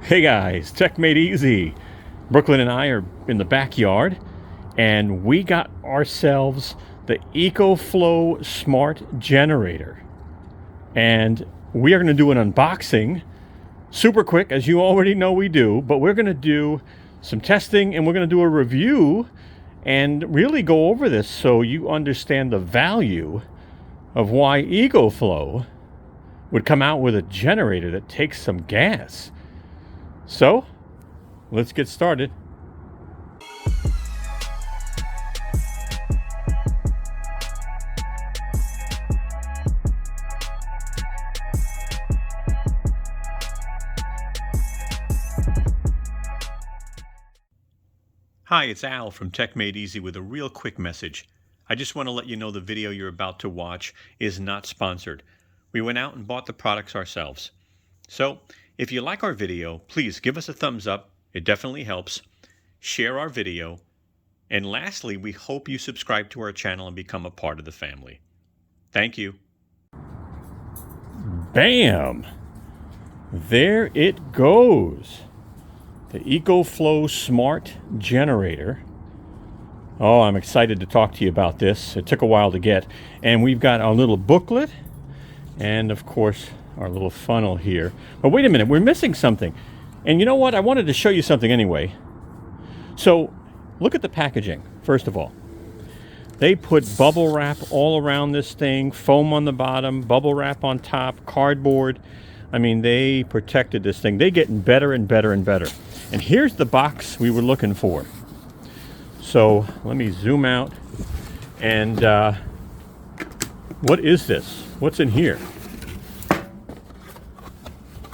Hey guys, Tech Made Easy. Brooklyn and I are in the backyard and we got ourselves the EcoFlow Smart Generator. And we are going to do an unboxing super quick, as you already know we do, but we're going to do some testing and we're going to do a review and really go over this so you understand the value of why EcoFlow would come out with a generator that takes some gas. So, let's get started. Hi, it's Al from Tech Made Easy with a real quick message. I just want to let you know the video you're about to watch is not sponsored. We went out and bought the products ourselves. So, if you like our video, please give us a thumbs up. It definitely helps. Share our video. And lastly, we hope you subscribe to our channel and become a part of the family. Thank you. Bam! There it goes. The EcoFlow Smart Generator. Oh, I'm excited to talk to you about this. It took a while to get. And we've got our little booklet and, of course, our little funnel here. But wait a minute, we're missing something. And you know what? I wanted to show you something anyway. So, look at the packaging, first of all. They put bubble wrap all around this thing, foam on the bottom, bubble wrap on top, cardboard. I mean, they protected this thing. They're getting better and better and better. And here's the box we were looking for. So, let me zoom out. And what is this? What's in here?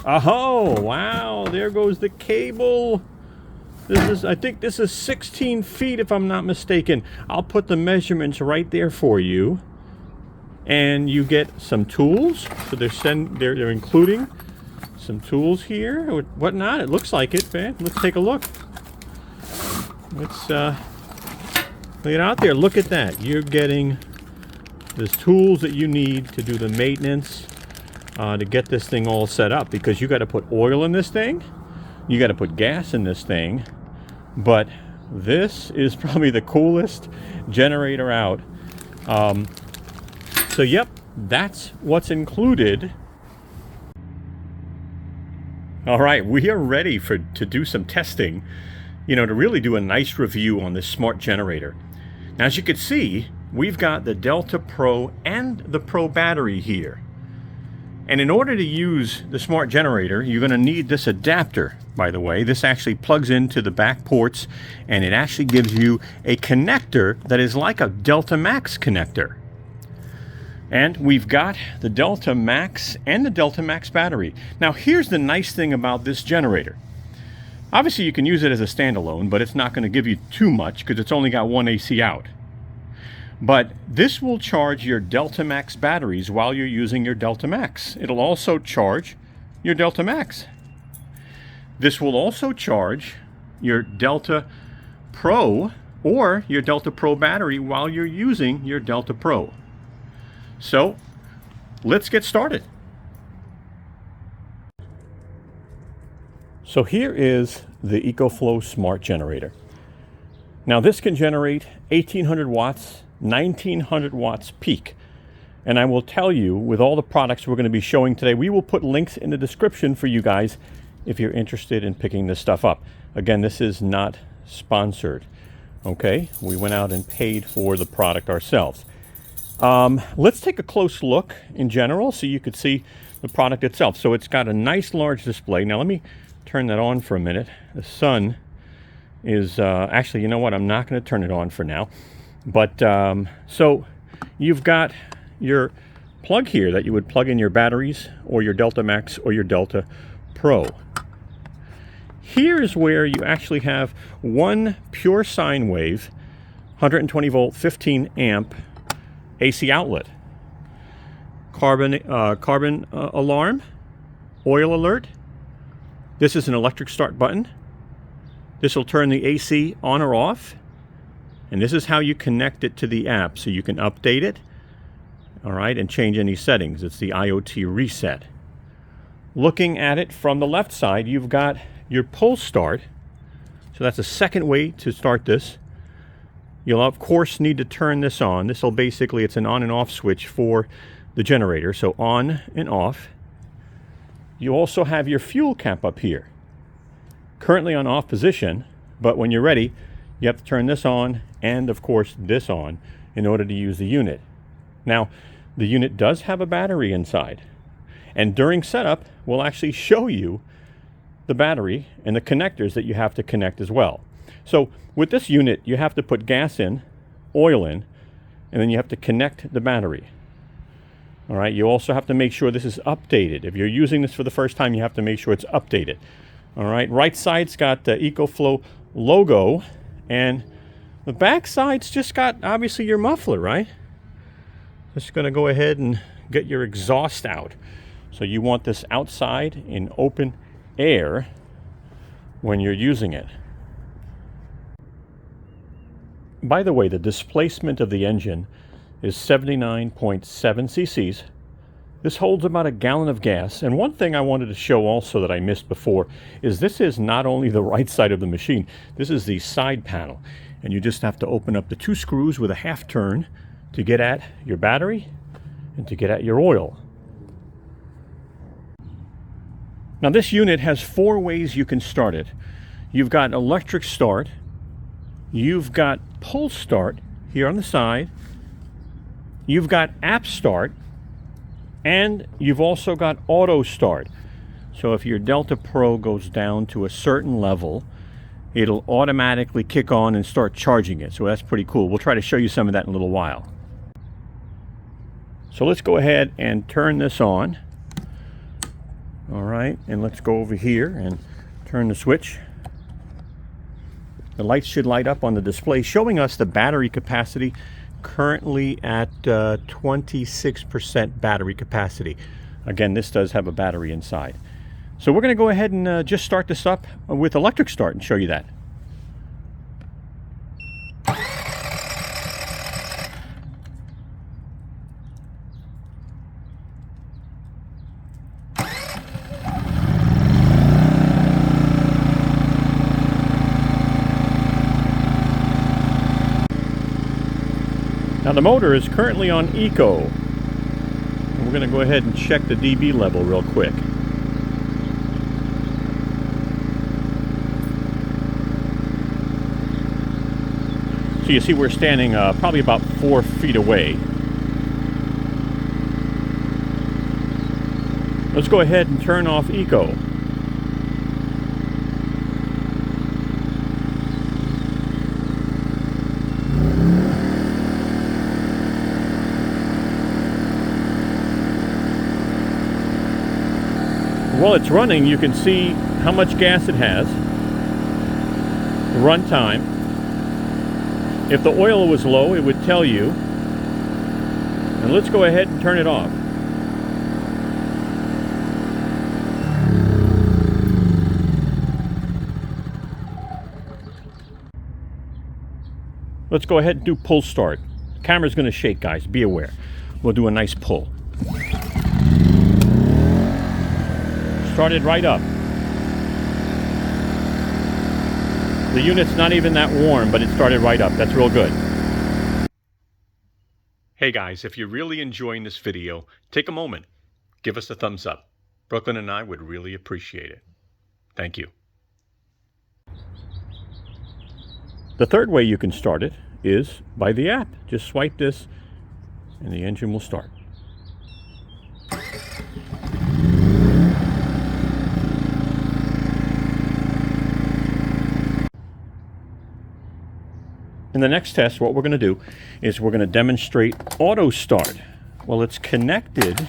Oh, wow, there goes the cable. I think this is 16 feet if I'm not mistaken. I'll put the measurements right there for you. And you get some tools. So they're including some tools here or whatnot. It looks like it, man. Let's take a look. Let's lay it out there. Look at that. You're getting the tools that you need to do the maintenance. To get this thing all set up, because you got to put oil in this thing, you got to put gas in this thing, but this is probably the coolest generator out. So yep, that's what's included. All right, we are ready to do some testing, to really do a nice review on this smart generator. Now, as you can see, we've got the Delta Pro and the Pro battery here. And in order to use the smart generator, you're going to need this adapter, by the way. This actually plugs into the back ports, and it actually gives you a connector that is like a Delta Max connector. And we've got the Delta Max and the Delta Max battery. Now, here's the nice thing about this generator. Obviously, you can use it as a standalone, but it's not going to give you too much because it's only got one AC out. But this will charge your Delta Max batteries while you're using your Delta Max. It'll also charge your Delta Max. This will also charge your Delta Pro or your Delta Pro battery while you're using your Delta Pro. So, let's get started. So here is the EcoFlow Smart Generator. Now this can generate 1800 watts, 1900 watts peak. And I will tell you, with all the products we're going to be showing today, we will put links in the description for you guys if you're interested in picking this stuff up. Again, this is not sponsored. Okay, we went out and paid for the product ourselves. Let's take a close look in general so you could see the product itself. So it's got a nice large display. Now let me turn that on for a minute. The sun is, actually, you know what? I'm not going to turn it on for now. But, so you've got your plug here that you would plug in your batteries or your Delta Max or your Delta Pro. Here's where you actually have one pure sine wave, 120 volt, 15 amp AC outlet. Carbon alarm, oil alert. This is an electric start button. This will turn the AC on or off. And this is how you connect it to the app, so you can update it, all right, and change any settings. It's the IoT reset. Looking at it from the left side, you've got your pull start. So that's a second way to start this. You'll of course need to turn this on. This will basically, it's an on and off switch for the generator. So on and off. You also have your fuel cap up here. Currently on off position, but when you're ready, you have to turn this on and of course this on in order to use the unit. Now, the unit does have a battery inside. And during setup, we'll actually show you the battery and the connectors that you have to connect as well. So with this unit, you have to put gas in, oil in, and then you have to connect the battery. All right, you also have to make sure this is updated. If you're using this for the first time, you have to make sure it's updated. All right, side's got the EcoFlow logo, and the back side's just got obviously your muffler, right? Just gonna go ahead and get your exhaust out. So you want this outside in open air when you're using it. By the way, the displacement of the engine is 79.7 cc's. This holds about a gallon of gas. And one thing I wanted to show also that I missed before is this is not only the right side of the machine, this is the side panel. And you just have to open up the 2 screws with a half turn to get at your battery and to get at your oil. Now this unit has 4 ways you can start it. You've got electric start, you've got pull start here on the side, you've got app start, and you've also got auto start. So if your Delta Pro goes down to a certain level, it'll automatically kick on and start charging it. So that's pretty cool. We'll try to show you some of that in a little while. So let's go ahead and turn this on. All right, and let's go over here and turn the switch. The lights should light up on the display showing us the battery capacity, currently at 26% battery capacity. Again, this does have a battery inside. So we're going to go ahead and just start this up with electric start and show you that. Now the motor is currently on Eco. And we're going to go ahead and check the dB level real quick. So you see we're standing probably about 4 feet away. Let's go ahead and turn off Eco. While it's running, you can see how much gas it has, the run time. If the oil was low, it would tell you. And let's go ahead and turn it off. Let's go ahead and do pull start. The camera's going to shake, guys. Be aware. We'll do a nice pull. Started right up. The unit's not even that warm, but it started right up. That's real good. Hey guys, if you're really enjoying this video, take a moment. Give us a thumbs up. Brooklyn and I would really appreciate it. Thank you. The third way you can start it is by the app. Just swipe this and the engine will start. In the next test, what we're going to do is we're going to demonstrate auto start. Well, it's connected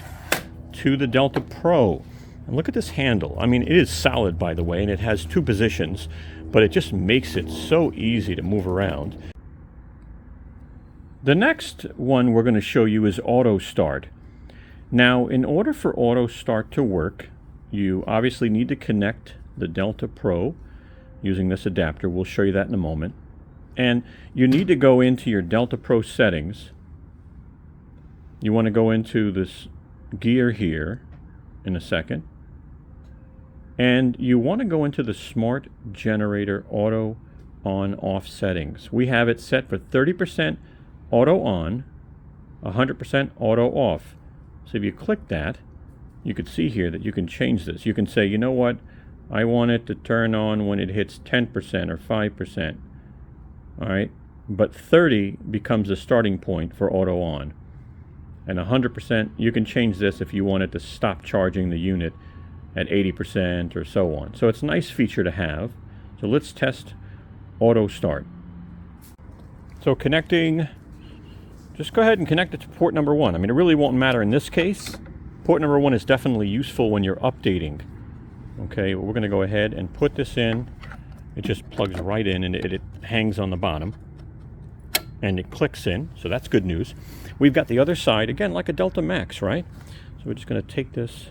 to the Delta Pro. And look at this handle. I mean, it is solid, by the way, and it has 2 positions, but it just makes it so easy to move around. The next one we're going to show you is auto start. Now, in order for auto start to work, you obviously need to connect the Delta Pro using this adapter. We'll show you that in a moment. And you need to go into your Delta Pro settings. You want to go into this gear here in a second. And you want to go into the Smart Generator Auto On Off settings. We have it set for 30% auto on, 100% auto off. So if you click that, you can see here that you can change this. You can say, you know what, I want it to turn on when it hits 10% or 5%. All right, but 30 becomes the starting point for auto on. And 100%, you can change this if you want it to stop charging the unit at 80% or so on. So it's a nice feature to have. So let's test auto start. So connecting, just go ahead and connect it to port number 1. I mean, it really won't matter in this case. Port number 1 is definitely useful when you're updating. Okay, we're going to go ahead and put this in. It just plugs right in, and it hangs on the bottom. And it clicks in, so that's good news. We've got the other side, again, like a Delta Max, right? So we're just going to take this,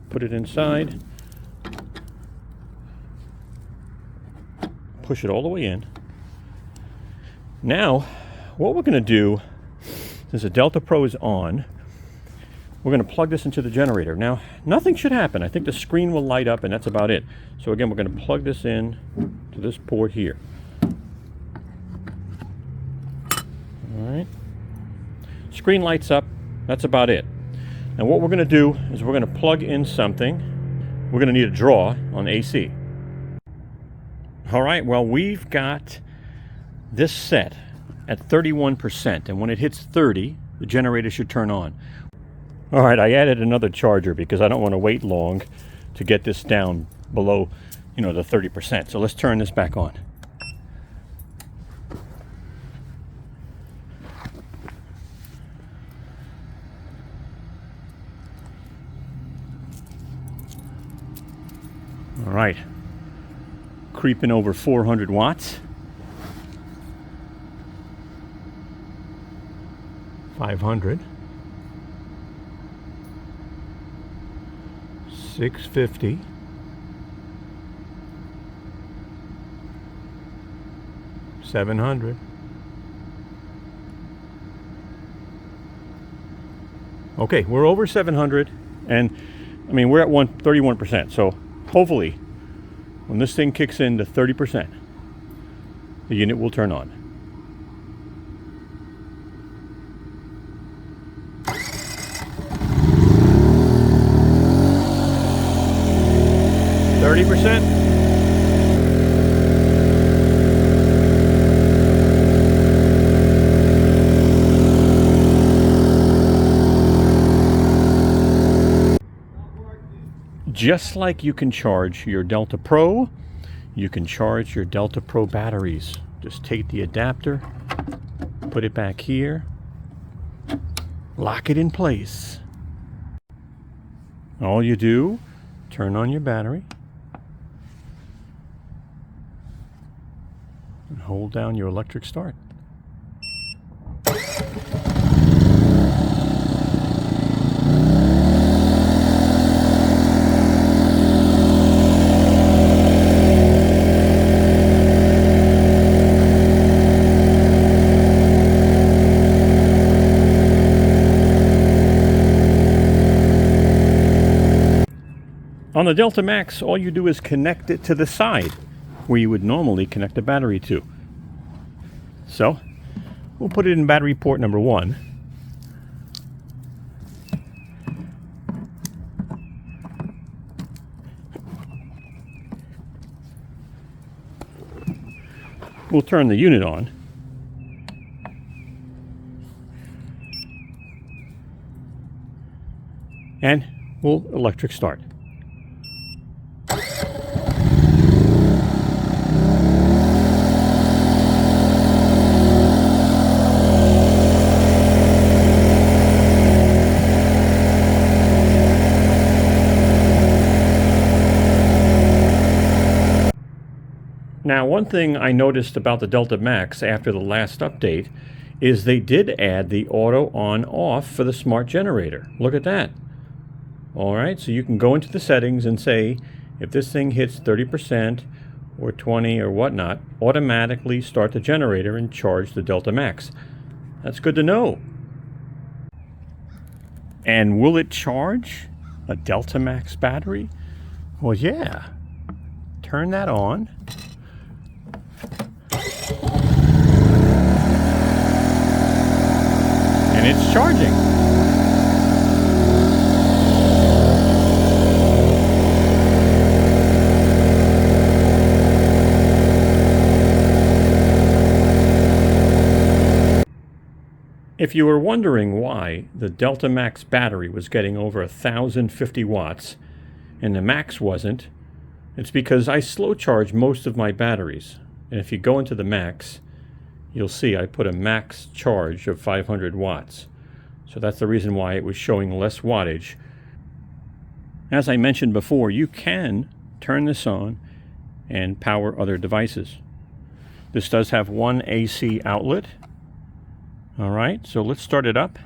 put it inside, push it all the way in. Now, what we're going to do, since the Delta Pro is on, we're going to plug this into the generator. Now, nothing should happen. I think the screen will light up, and that's about it. So again, we're going to plug this in to this port here. All right. Screen lights up. That's about it. Now what we're going to do is we're going to plug in something. We're going to need a draw on AC. All right, well, we've got this set at 31%, and when it hits 30, the generator should turn on. All right, I added another charger because I don't want to wait long to get this down below, the 30%. So let's turn this back on. All right, creeping over 400 watts. 500. 650. 700. Okay, we're over 700, and I mean we're at 31%. So hopefully, when this thing kicks in to 30%, the unit will turn on. Just like you can charge your Delta Pro, you can charge your Delta Pro batteries. Just take the adapter, put it back here, lock it in place. All you do, turn on your battery, and hold down your electric start. On the Delta Max, all you do is connect it to the side where you would normally connect the battery to. So, we'll put it in battery port number 1. We'll turn the unit on. And we'll electric start. Now, one thing I noticed about the Delta Max after the last update is they did add the auto on off for the smart generator. Look at that. All right, so you can go into the settings and say, if this thing hits 30% or 20 or whatnot, automatically start the generator and charge the Delta Max. That's good to know. And will it charge a Delta Max battery? Well, yeah. Turn that on. And it's charging. If you were wondering why the Delta Max battery was getting over 1,050 watts and the Max wasn't, it's because I slow charge most of my batteries. And if you go into the Max, you'll see I put a max charge of 500 watts. So that's the reason why it was showing less wattage. As I mentioned before, you can turn this on and power other devices. This does have one AC outlet. All right, so let's start it up.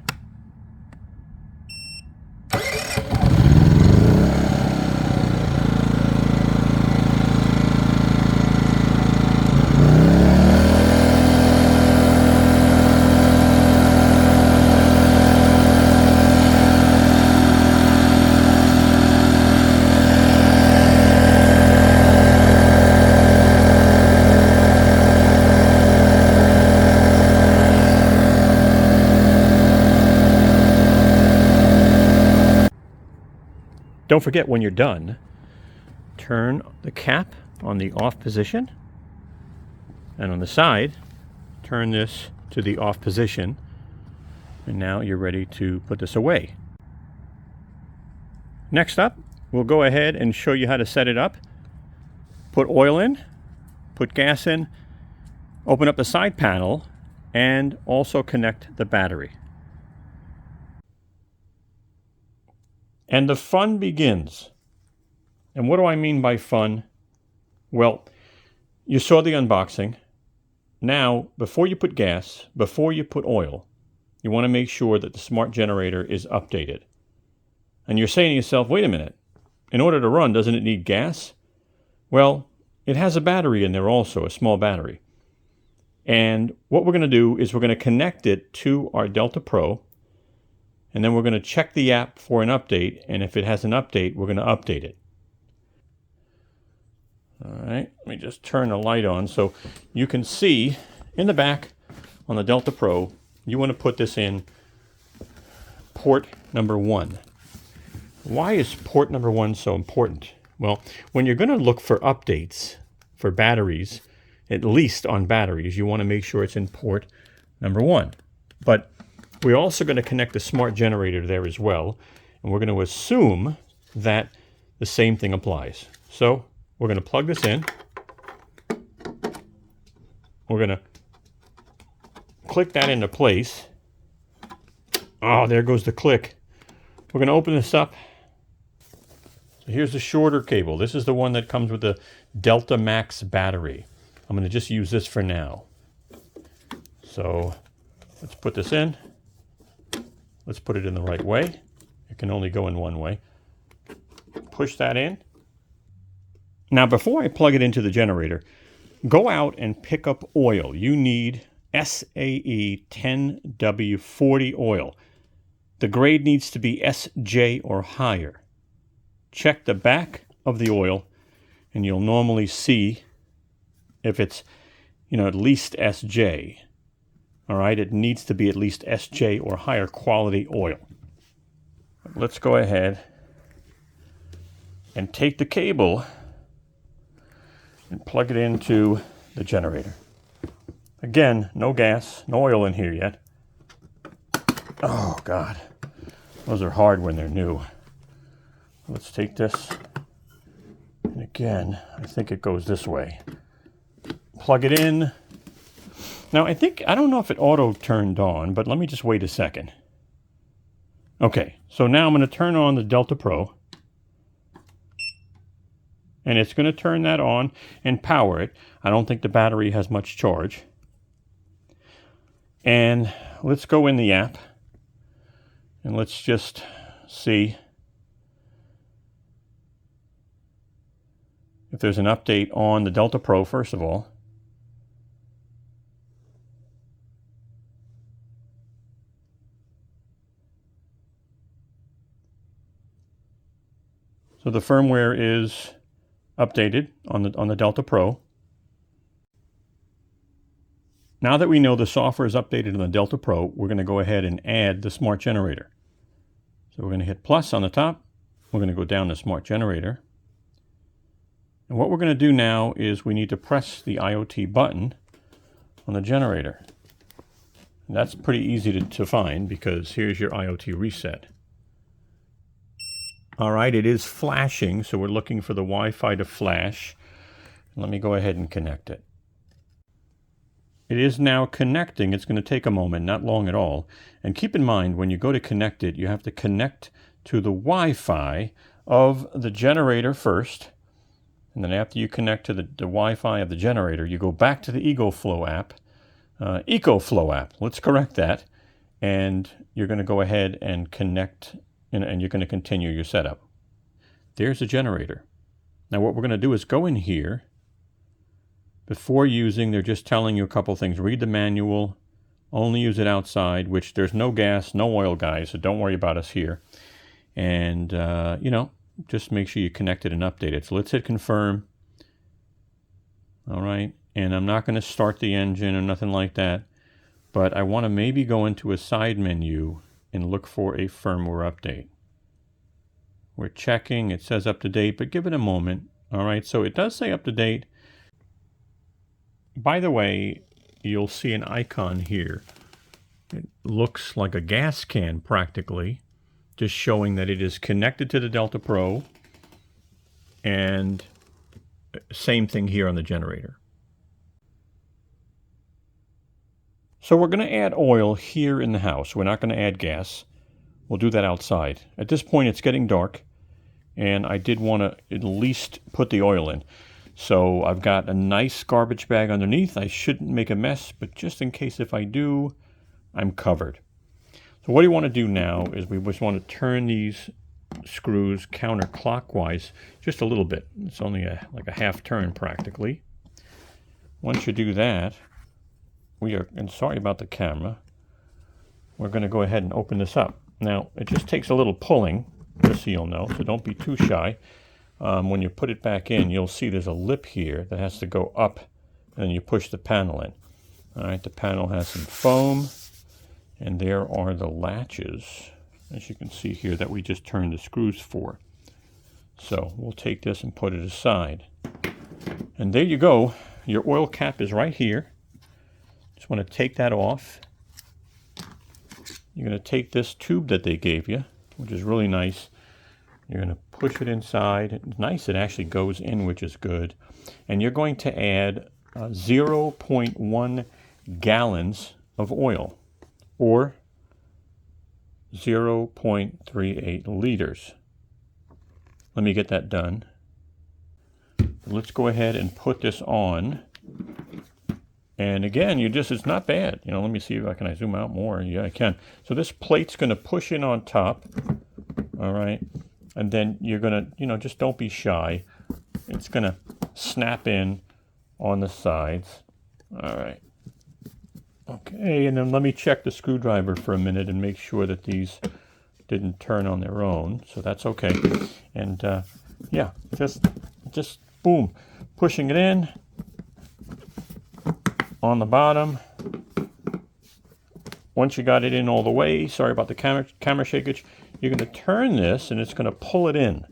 Don't forget, when you're done, turn the cap on the off position, and on the side, turn this to the off position, and now you're ready to put this away. Next up, we'll go ahead and show you how to set it up. Put oil in, put gas in, open up the side panel, and also connect the battery. And the fun begins. And what do I mean by fun? Well, you saw the unboxing. Now, before you put gas, before you put oil, you want to make sure that the smart generator is updated. And you're saying to yourself, wait a minute, in order to run, doesn't it need gas? Well, it has a battery in there also, a small battery. And what we're going to do is we're going to connect it to our Delta Pro, and then we're going to check the app for an update, and if it has an update, we're going to update it. All right, let me just turn the light on so you can see in the back on the Delta Pro, you want to put this in port number 1. Why is port number 1 so important? Well, when you're going to look for updates for batteries, at least on batteries, you want to make sure it's in port number 1. But we're also going to connect the smart generator there as well, and we're going to assume that the same thing applies. So we're going to plug this in. We're going to click that into place. Oh, there goes the click. We're going to open this up. So here's the shorter cable. This is the one that comes with the Delta Max battery. I'm going to just use this for now. So let's put this in. Let's put it in the right way. It can only go in one way. Push that in. Now, before I plug it into the generator, go out and pick up oil. You need SAE 10W40 oil. The grade needs to be SJ or higher. Check the back of the oil, and you'll normally see if it's, at least SJ. All right, it needs to be at least SJ or higher quality oil. Let's go ahead and take the cable and plug it into the generator. Again, no gas, no oil in here yet. Oh, God. Those are hard when they're new. Let's take this. And again, I think it goes this way. Plug it in. Now, I don't know if it auto turned on, but let me just wait a second. Okay, so now I'm going to turn on the Delta Pro. And it's going to turn that on and power it. I don't think the battery has much charge. And let's go in the app. And let's just see if there's an update on the Delta Pro, first of all. So the firmware is updated on the Delta Pro. Now that we know the software is updated on the Delta Pro, we're going to go ahead and add the smart generator. So we're going to hit plus on the top. We're going to go down to smart generator. And what we're going to do now is we need to press the IoT button on the generator. And that's pretty easy to find because here's your IoT reset. All right, it is flashing, so we're looking for the Wi-Fi to flash. Let me go ahead and connect it. It is now connecting. It's going to take a moment, not long at all. And keep in mind, when you go to connect it, you have to connect to the Wi-Fi of the generator first. And then after you connect to the Wi-Fi of the generator, you go back to the EcoFlow app. Let's correct that. And you're going to go ahead and connect, and you're going to continue your setup. There's the generator. Now what we're going to do is go in here. Before using, they're just telling you a couple things. Read the manual, only use it outside, which there's no gas, no oil, guys, so don't worry about us here. And, just make sure you connect it and update it. So let's hit confirm. All right, and I'm not going to start the engine or nothing like that, but I want to maybe go into a side menu and look for a firmware update. We're checking, it says up to date, but give it a moment. All right, so it does say up to date. By the way, you'll see an icon here. It looks like a gas can practically, just showing that it is connected to the Delta Pro, and same thing here on the generator. So we're going to add oil here in the house. We're not going to add gas. We'll do that outside. At this point it's getting dark, and I did want to at least put the oil in. So I've got a nice garbage bag underneath. I shouldn't make a mess, but just in case if I do, I'm covered. So what you want to do now is we just want to turn these screws counterclockwise just a little bit. It's only like a half turn practically. Once you do that, and sorry about the camera, we're going to go ahead and open this up. Now, it just takes a little pulling, just so you'll know, so don't be too shy. When you put it back in, you'll see there's a lip here that has to go up, and then you push the panel in. All right, the panel has some foam, and there are the latches, as you can see here, that we just turned the screws for. So we'll take this and put it aside. And there you go. Your oil cap is right here. Just want to take that off. You're going to take this tube that they gave you, which is really nice. You're going to push it inside. It's nice, it actually goes in, which is good. And you're going to add 0.1 gallons of oil, or 0.38 liters. Let me get that done. Let's go ahead and put this on. And again, it's not bad. Let me see if I can zoom out more. Yeah, I can. So this plate's going to push in on top. All right. And then you're going to, just don't be shy. It's going to snap in on the sides. All right. Okay, and then let me check the screwdriver for a minute and make sure that these didn't turn on their own. So that's okay. And yeah, just boom, pushing it in on the bottom. Once you got it in all the way, sorry about the camera shakeage, you're going to turn this and it's going to pull it in.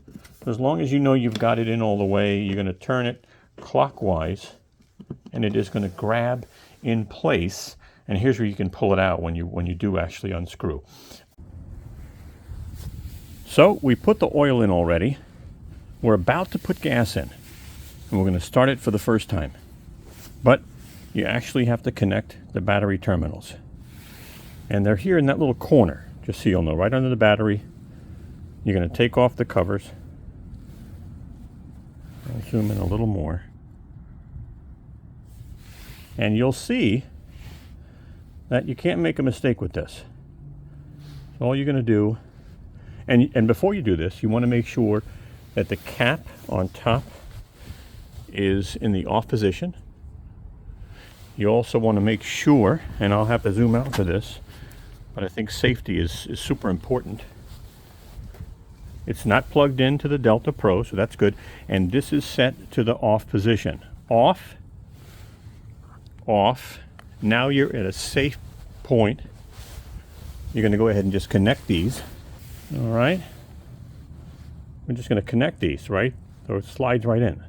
As long as you know you've got it in all the way, you're going to turn it clockwise and it is going to grab in place. And here's where you can pull it out when you do actually unscrew. So we put the oil in already. We're about to put gas in. And we're going to start it for the first time. But you actually have to connect the battery terminals. And they're here in that little corner, just so you'll know, right under the battery. You're going to take off the covers. I'll zoom in a little more. And you'll see that you can't make a mistake with this. So all you're going to do, and before you do this, you want to make sure that the cap on top is in the off position. You also want to make sure, and I'll have to zoom out for this, but I think safety is super important. It's not plugged into the Delta Pro, so that's good. And this is set to the off position. Off, off. Now you're at a safe point. You're going to go ahead and just connect these. All right. We're just going to connect these, right? So it slides right in.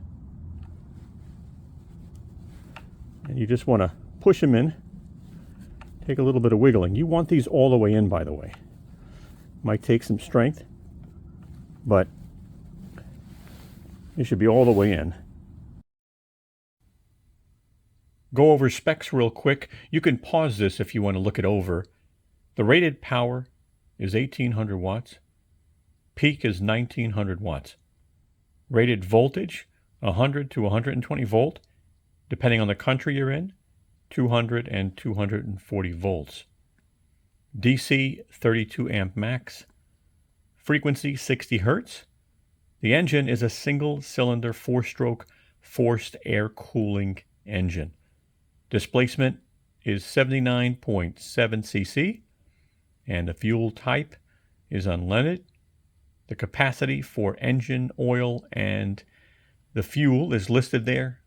And you just want to push them in. Take a little bit of wiggling. You want these all the way in, by the way. Might take some strength, but it should be all the way in. Go over specs real quick. You can pause this if you want to look it over. The rated power is 1800 watts. Peak is 1900 watts. Rated voltage, 100 to 120 volt, depending on the country you're in, 200 and 240 volts. DC 32 amp max. Frequency 60 hertz. The engine is a single cylinder 4-stroke forced air cooling engine. Displacement is 79.7 cc, and the fuel type is unleaded. The capacity for engine oil and the fuel is listed there.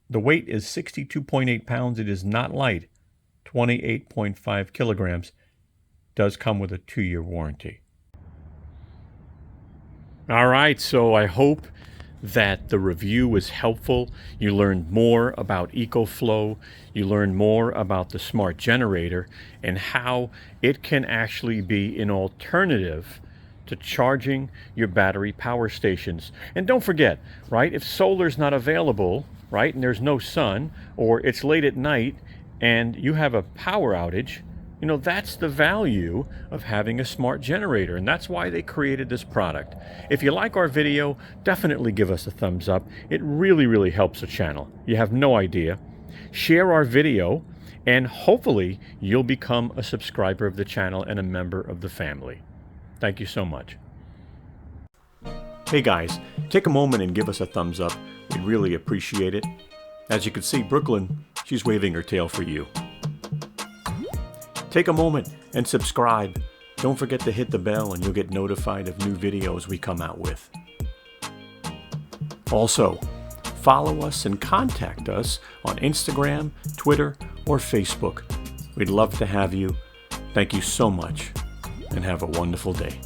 The weight is 62.8 pounds. It is not light, 28.5 kilograms. Does come with a 2-year warranty. All right, so I hope that the review was helpful. You learned more about EcoFlow. You learned more about the smart generator and how it can actually be an alternative to charging your battery power stations. And don't forget, right, if solar's not available, right, and there's no sun, or it's late at night and you have a power outage, you know, that's the value of having a smart generator, and that's why they created this product. If you like our video, definitely give us a thumbs up. It really, really helps the channel. You have no idea. Share our video, and hopefully you'll become a subscriber of the channel and a member of the family. Thank you so much. Hey guys, take a moment and give us a thumbs up. We'd really appreciate it. As you can see, Brooklyn, she's waving her tail for you. Take a moment and subscribe. Don't forget to hit the bell and you'll get notified of new videos we come out with. Also, follow us and contact us on Instagram, Twitter, or Facebook. We'd love to have you. Thank you so much, and have a wonderful day.